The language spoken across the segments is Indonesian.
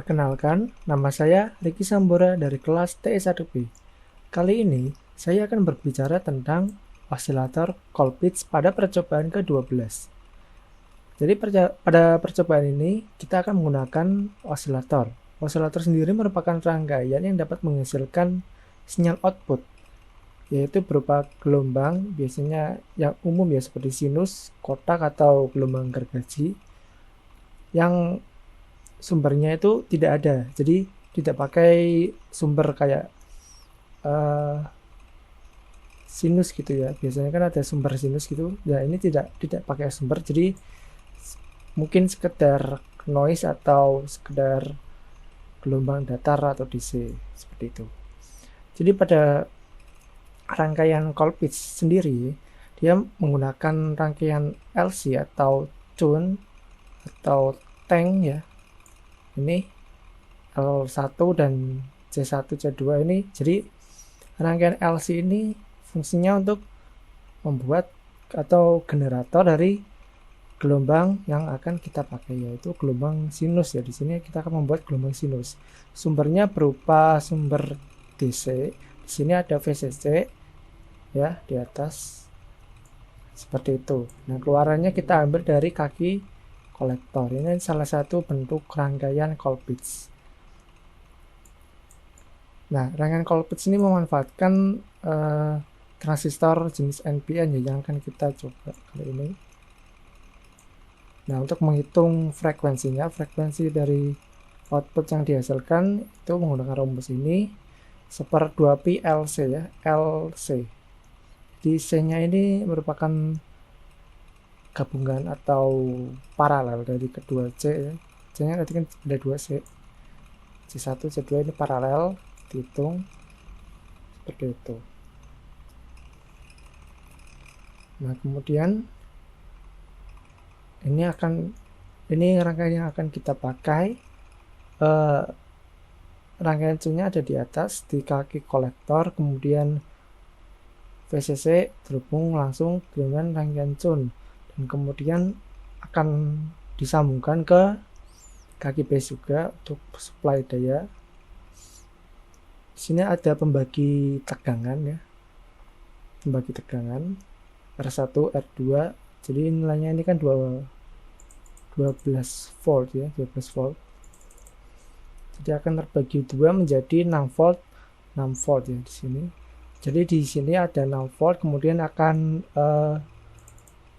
Perkenalkan, nama saya Ricky Sambora dari kelas TS1B. Kali ini, saya akan berbicara tentang osilator Colpitts pada percobaan ke-12. Jadi pada percobaan ini, kita akan menggunakan osilator. Osilator sendiri merupakan rangkaian yang dapat menghasilkan sinyal output, yaitu berupa gelombang, biasanya yang umum ya seperti sinus, kotak, atau gelombang gergaji, yang sumbernya itu tidak ada, jadi tidak pakai sumber kayak sinus gitu ya. Biasanya kan ada sumber sinus gitu, ya ini tidak pakai sumber, jadi mungkin sekedar noise atau sekedar gelombang datar atau DC seperti itu. Jadi pada rangkaian Colpitts sendiri, dia menggunakan rangkaian LC atau tune atau tank ya. Ini L1 dan C1 C2 ini, jadi rangkaian LC ini fungsinya untuk membuat atau generator dari gelombang yang akan kita pakai, yaitu gelombang sinus ya. Di sini kita akan membuat gelombang sinus. Sumbernya berupa sumber DC. Di sini ada VCC ya di atas seperti itu. Nah, keluarannya kita ambil dari kaki kolektor. Ini salah satu bentuk rangkaian Colpitts. Nah, rangkaian Colpitts ini memanfaatkan transistor jenis NPN ya, yang akan kita coba kali ini. Nah, untuk menghitung frekuensinya, frekuensi dari output yang dihasilkan itu menggunakan rumus ini, 1/2pi LC ya, LC. Di C-nya ini merupakan gabungan atau paralel dari kedua C ya. C-nya tadi kan ada 2 C. C1, C2 ini paralel, dihitung seperti itu. Nah, kemudian ini rangkaian yang akan kita pakai. Rangkaian C-nya ada di atas di kaki kolektor, kemudian VCC terhubung langsung dengan rangkaian tune, dan kemudian akan disambungkan ke kaki base juga untuk supply daya. Di sini ada pembagi tegangan ya, pembagi tegangan R1 R2, jadi nilainya ini kan 12 volt ya, 12 volt. Jadi akan terbagi 2 menjadi 6 volt 6 volt ya di sini. Jadi di sini ada 6 volt, kemudian akan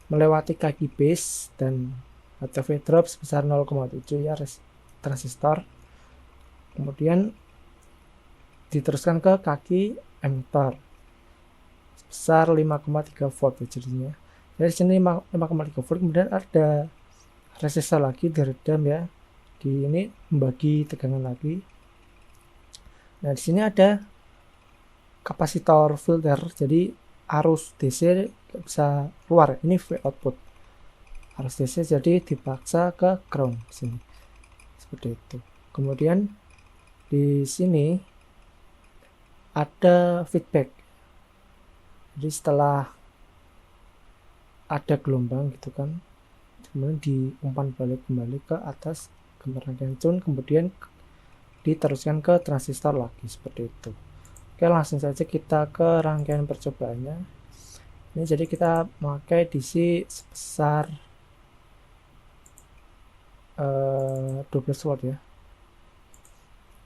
melewati kaki base dan ATV drop sebesar 0,7 ya transistor, kemudian diteruskan ke kaki emitter sebesar 5,3 volt ya jadinya. Dari sini 5,3 volt, kemudian ada resistor lagi diredam ya, di ini membagi tegangan lagi. Nah, di sini ada kapasitor filter, jadi arus DC bisa keluar, ini V output arus DC, jadi dipaksa ke ground sini seperti itu. Kemudian di sini ada feedback, jadi setelah ada gelombang gitu kan, kemudian diumpan balik kembali ke atas ke rangkaian tune, kemudian diteruskan ke transistor lagi seperti itu. Oke, langsung saja kita ke rangkaian percobaannya. Ini jadi kita memakai DC sebesar 12 volt ya,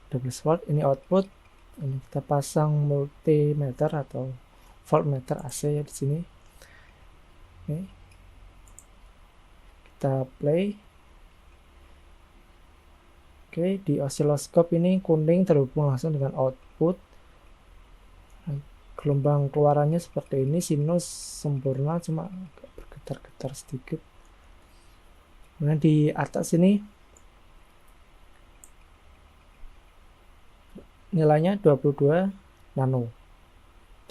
12 volt. Ini output, ini kita pasang multimeter atau voltmeter AC ya di sini. Oke, kita play. Oke, di osiloskop ini kuning terhubung langsung dengan output. Gelombang keluarannya seperti ini, sinus sempurna, cuma bergetar-getar sedikit. Kemudian di atas ini nilainya 22 nano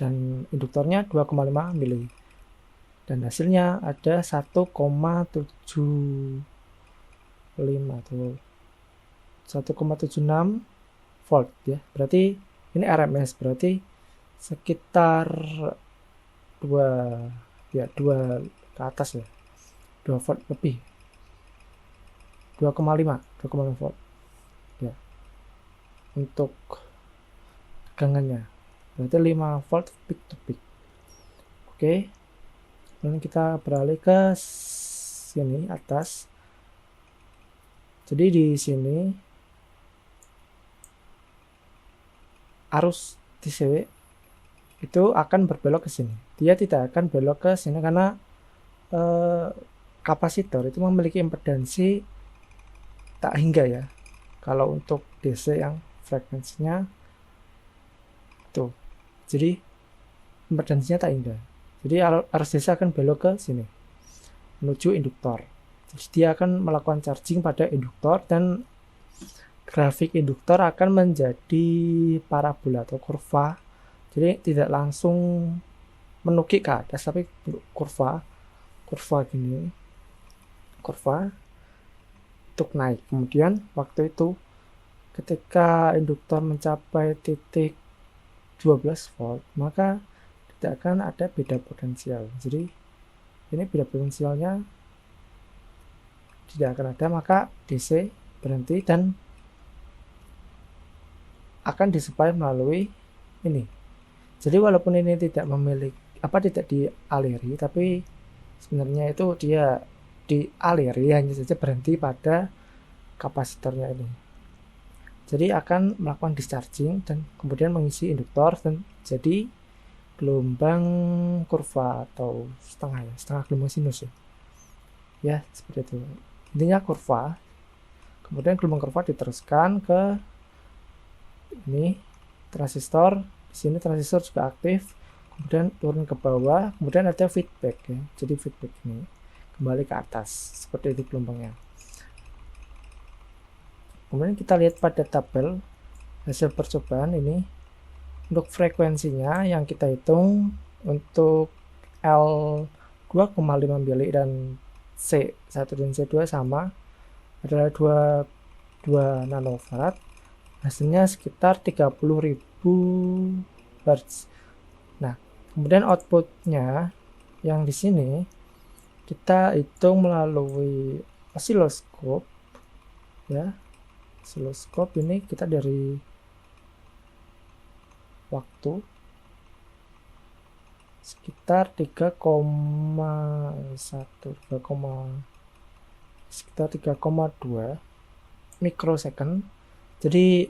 dan induktornya 2,5 mili, dan hasilnya ada 1,75 atau 1,76 volt ya. Berarti ini RMS, berarti sekitar 2 ke atas ya, 2 volt lebih, 2,5 volt ya. untuk tegangannya, berarti 5 volt peak to peak. Oke, kemudian kita beralih ke sini atas. Jadi di sini arus DC itu akan berbelok ke sini. Dia tidak akan belok ke sini karena kapasitor itu memiliki impedansi tak hingga ya. Kalau untuk DC yang frekuensinya tuh, jadi impedansinya tak hingga. Jadi arus DC akan belok ke sini menuju induktor. Jadi dia akan melakukan charging pada induktor dan grafik induktor akan menjadi parabola atau kurva. Jadi tidak langsung menukik ke atas, tapi kurva gini, kurva untuk naik. Kemudian waktu itu ketika induktor mencapai titik 12 volt, maka tidak akan ada beda potensial. Jadi ini beda potensialnya tidak akan ada, maka DC berhenti dan akan disuplai melalui ini. Jadi walaupun ini tidak memiliki tidak dialiri, tapi sebenarnya itu dia dialiri, hanya saja berhenti pada kapasitornya ini. Jadi akan melakukan discharging dan kemudian mengisi induktor dan jadi gelombang kurva atau setengah gelombang sinus ya seperti itu. Intinya kurva, kemudian gelombang kurva diteruskan ke ini transistor. Di sini transistor juga aktif, kemudian turun ke bawah, kemudian ada feedback ya. Jadi feedback ini kembali ke atas seperti itu gelombangnya. Kemudian kita lihat pada tabel hasil percobaan ini. Untuk frekuensinya yang kita hitung untuk L2,5 mili dan C1 dan C2 sama adalah 2 nanofarad. Hasilnya sekitar 30.000 Hz. Nah, kemudian outputnya yang di sini kita hitung melalui osiloskop ya. Osiloskop ini kita dari waktu sekitar 3,2 mikrosecond. Jadi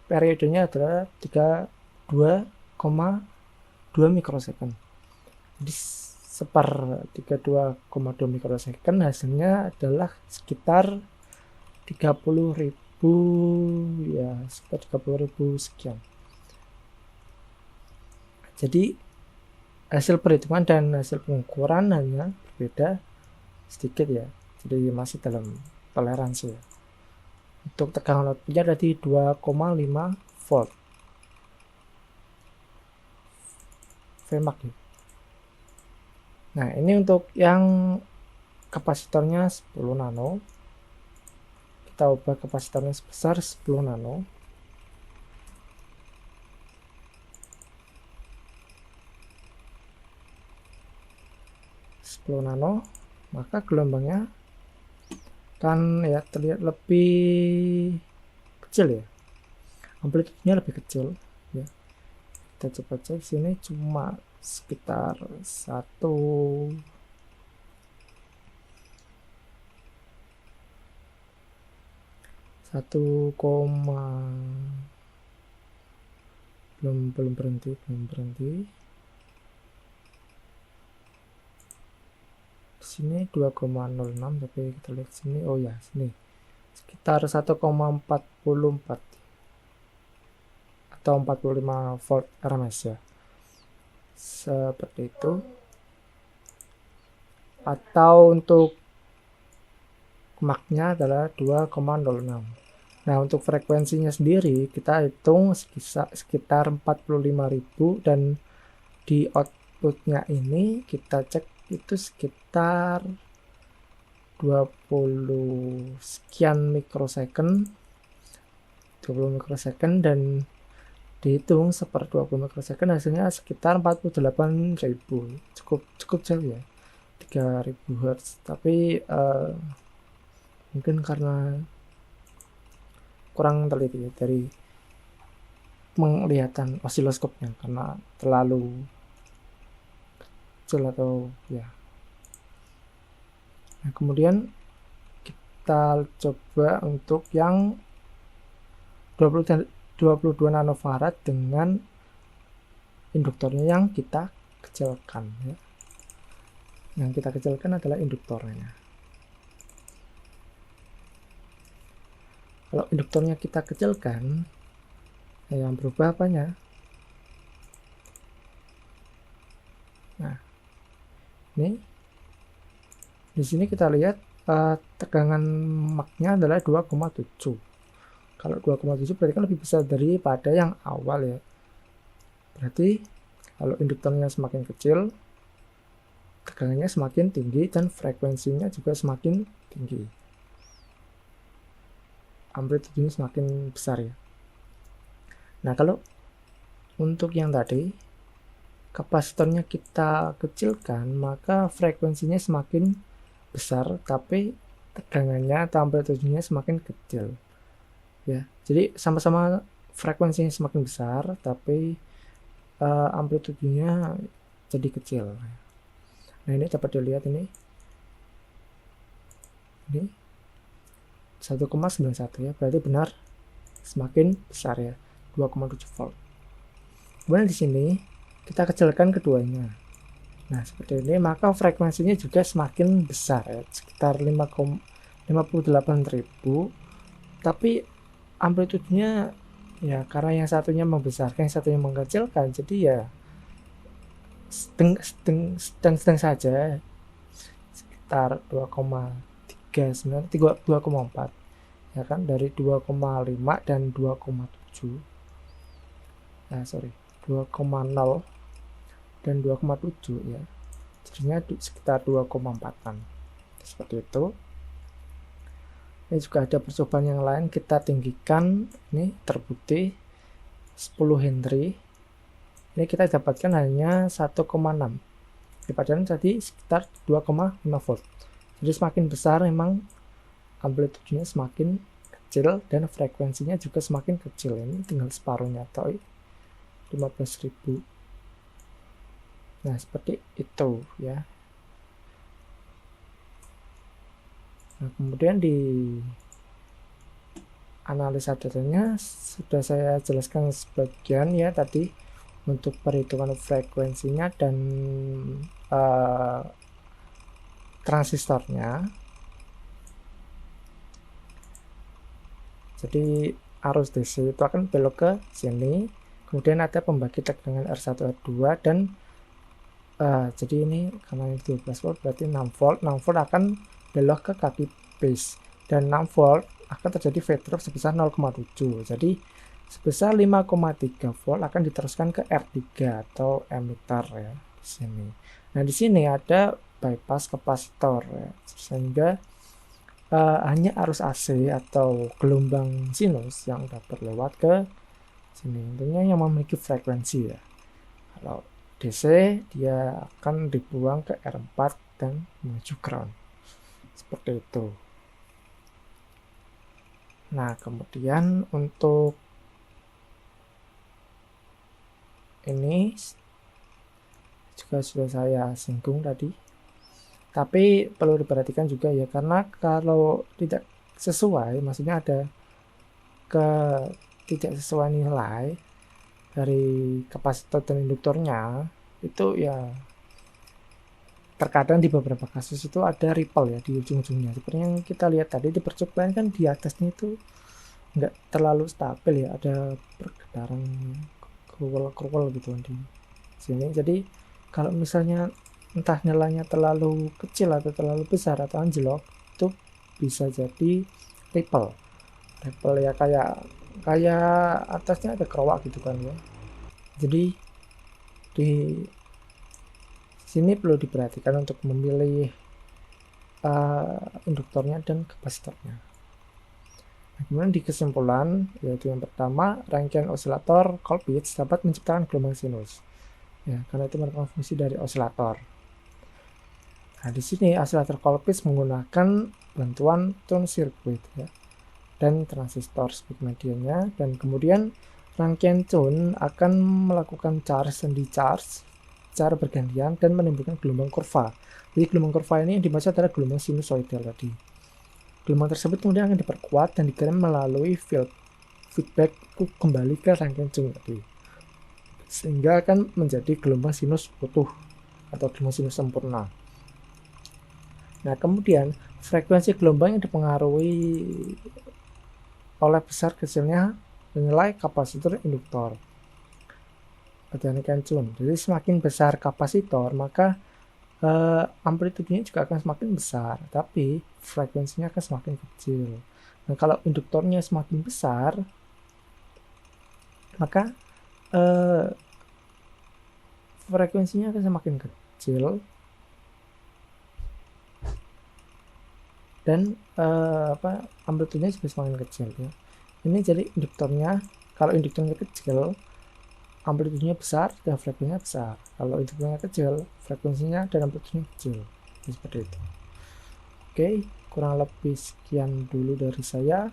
periodenya adalah 32,2 mikrosecond. Jadi seper 32,2 mikrosecond hasilnya adalah sekitar 30.000 ya, sekitar 30.000 sekian. Jadi hasil perhitungan dan hasil pengukuran hanya berbeda sedikit ya. Jadi masih dalam toleransi ya. Untuk tegangan outputnya tadi 2,5 volt Vmax ya. Nah ini untuk yang kapasitornya 10 nano, kita ubah kapasitornya sebesar 10 nano. Maka gelombangnya kan ya terlihat lebih kecil ya, amplitudenya lebih kecil ya. Kita coba cek sini cuma sekitar 1,5 belum berhenti. Sini 2,06, tapi kita lihat sini, oh ya sini sekitar 1,44 atau 45 volt RMS ya, seperti itu. Atau untuk Mach-nya adalah 2,06. Nah untuk frekuensinya sendiri kita hitung sekitar 45.000 dan di outputnya ini kita cek itu sekitar 20 sekian mikrosecond, 20 mikrosecond, dan dihitung seper 20 mikrosecond hasilnya sekitar 48.000. Cukup jauh ya, 3.000 Hz. Tapi mungkin karena kurang teliti dari penglihatan osiloskopnya karena terlalu kecil atau ya. Nah, kemudian kita coba untuk yang 22 nanofarad dengan induktornya yang kita kecilkan ya. Yang kita kecilkan adalah induktornya. Kalau induktornya kita kecilkan, yang berubah apanya? Nah, ini di sini kita lihat tegangan maknya adalah 2,7. Kalau 2,7 berarti kan lebih besar daripada yang awal ya. Berarti kalau induktornya semakin kecil, tegangannya semakin tinggi dan frekuensinya juga semakin tinggi. Amplitudenya semakin besar ya. Nah, kalau untuk yang tadi kapasitornya kita kecilkan, maka frekuensinya semakin besar tapi tegangannya atau amplitudenya semakin kecil ya. Jadi sama-sama frekuensinya semakin besar tapi amplitudenya jadi kecil. Nah, ini dapat dilihat ini 1,91 ya, berarti benar semakin besar ya, 2,7 volt. Kemudian di sini kita kecilkan keduanya. Nah, seperti ini, maka frekuensinya juga semakin besar ya, sekitar 58.000. Tapi amplitudenya ya karena yang satunya membesarkan, yang satunya mengecilkan, jadi ya sedang saja, sekitar 2,4 ya kan, dari 2,5 dan 2,7 2,0 dan 2,7 ya, jadinya sekitar 2,4an seperti itu. Ini juga ada percobaan yang lain, kita tinggikan, ini terbukti 10 Henry, ini kita dapatkan hanya 1,6 padahal tadi sekitar 2,5 volt. Jadi semakin besar memang amplitudenya semakin kecil dan frekuensinya juga semakin kecil. Ini tinggal separuhnya atau 15.000. Nah, seperti itu ya. Nah, kemudian di analisa datanya sudah saya jelaskan sebagian ya tadi untuk perhitungan frekuensinya dan transistornya. Jadi arus DC itu akan belok ke sini, kemudian ada pembagi tegangan R1 R2 dan jadi ini karena ini 12 volt berarti 6 volt. 6 volt akan belok ke kaki base dan 6 volt akan terjadi fade drop sebesar 0,7. Jadi sebesar 5,3 volt akan diteruskan ke R3 atau emitter ya di sini. Nah, di sini ada bypass kapasitor ya, sehingga hanya arus AC atau gelombang sinus yang dapat lewat ke sini. Intinya yang memiliki frekuensi ya. Kalau DC dia akan dibuang ke R4 dan menuju ground. Seperti itu. Nah, kemudian untuk ini juga sudah saya singgung tadi. Tapi perlu diperhatikan juga ya, karena kalau tidak sesuai, maksudnya ada tidak sesuai nilai dari kapasitor dan induktornya, itu ya terkadang di beberapa kasus itu ada ripple ya di ujung-ujungnya. Seperti yang kita lihat tadi di percobaan kan di atasnya itu nggak terlalu stabil ya, ada pergetaran kruwel gitu di sini. Jadi kalau misalnya entah nilainya terlalu kecil atau terlalu besar atau anjlok, itu bisa jadi ripple ya, kayak atasnya ada kerowak gitu kan ya. Jadi di sini perlu diperhatikan untuk memilih induktornya dan kapasitornya. Nah, kemudian di kesimpulan, yaitu yang pertama, rangkaian osilator Colpitts dapat menciptakan gelombang sinus ya, karena itu merupakan fungsi dari osilator. Nah, di sini osilator Colpitts menggunakan bantuan tune circuit ya, dan transistor sebagai medianya, dan kemudian rangkaian Chun akan melakukan charge dan di-charge secara bergantian dan menimbulkan gelombang kurva. Jadi gelombang kurva ini yang dimaksud adalah gelombang sinusoidal tadi. Gelombang tersebut kemudian akan diperkuat dan dikirim melalui feedback kembali ke rangkaian Chun tadi, sehingga akan menjadi gelombang sinus utuh atau gelombang sinus sempurna. Nah, kemudian frekuensi gelombang yang dipengaruhi oleh besar kecilnya nilai kapasitor induktor pada rangkaian Chun. Jadi semakin besar kapasitor, maka amplitudenya juga akan semakin besar, tapi frekuensinya akan semakin kecil. Nah, kalau induktornya semakin besar, maka frekuensinya akan semakin kecil dan amplitudenya juga semakin kecil ya. Ini jadi induktornya, kalau induktornya kecil amplitudenya besar dan frekuensinya besar. Kalau induktornya kecil, frekuensinya dan amplitudenya kecil. Seperti itu. Oke, kurang lebih sekian dulu dari saya.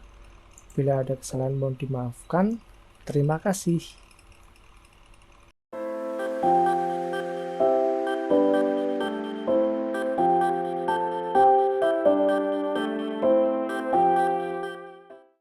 Bila ada kesalahan mohon dimaafkan. Terima kasih.